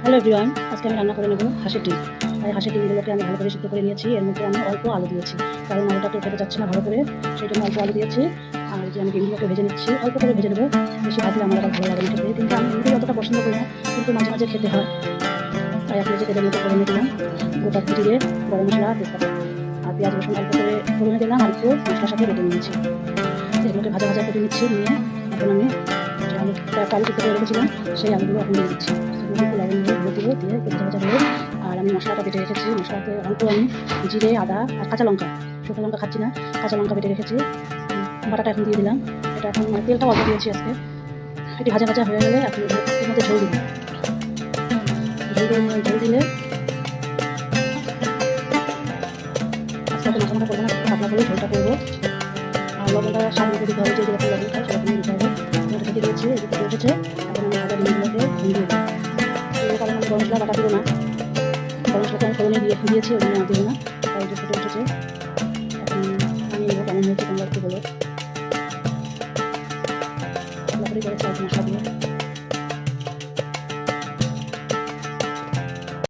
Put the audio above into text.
Hello everyone, আজকে আমি রান্না করে নেব হাঁসের ডিম। তাই হাঁসের ডিমগুলোকে আমি ভালো করে সিদ্ধ করে নিয়েছি। এর মধ্যে আমি অল্প আলু দিয়েছি, কারণ আলুটা তো খেতে যাচ্ছে না ভালো করে, সেই জন্য অল্প আলু দিয়েছি। আর যে আমি ডিমগুলোকে ভেজে নিচ্ছি, অল্প করে ভেজে নেবো, বেশি ভাজলে আমার আবার ভালো লাগে না খেতে। ডিমটা আমি এমনিতেই অতটা পছন্দ করি না, কিন্তু মাঝে মাঝে খেতে হয়। তাই আপনি যে তেলের মধ্যে ফোড়নে দিলাম গোটা জিরে, গরম মশলা, তেজপাতা আর পেঁয়াজ রসুন অল্প করে ফোড়নে দিলাম, আর একটু মশলার সাথে বেটে নিয়েছি। এগুলোকে ভাজা ভাজা করে নিচ্ছি। নিয়ে এখন আমি যে আলু সিদ্ধ করে রেখেছিলাম, সেই আলুগুলো এখন দিয়ে দিচ্ছি। সেগুলো একটু লবণ দিয়ে ভেজে দিব, দিয়ে একটু ভাজা ভাজা করে। আর আমি মশলাটা বেটে রেখেছি, মশলাতে অল্প আমি জিরে, আদা আর কাঁচা লঙ্কা, শুকনো লঙ্কা খাচ্ছি না, কাঁচা লঙ্কা বেটে রেখেছি, বাটাটা এখন দিয়ে দিলাম। এটা এখন তেলটাও অল্প দিয়েছি আজকে। এটি ভাজা ভাজা হয়ে গেলে আপনি এর মধ্যে ঝোল দিবেন। ঝোল দিলে আজকে অত মাথা মাথা করবো না, একটু পাতলা করে ঝোলটা করবো। আর লবণটা স্বাদ মতো দিতে হবে, যে যেরকম লবণটা সেরকম দিতে হবে। এটা ঢেকে দিয়েছি, এদিকে ফুটে উঠেছে। এখন আমি ভাজা ডিমগুলোকে দিয়ে দেবো। কারণ আমি গরম মশলা বাটা দেবো না, গরম মশলাটা আমি ফোড়নে দিয়েছি, ওই জন্য দেবো না। তাই যে ফুটে উঠেছে, এখন আমি নেবো। কেমন হয়েছে তোমরা একটু বলো। পাতলা করে করেছি অল্প মশলা দিয়ে।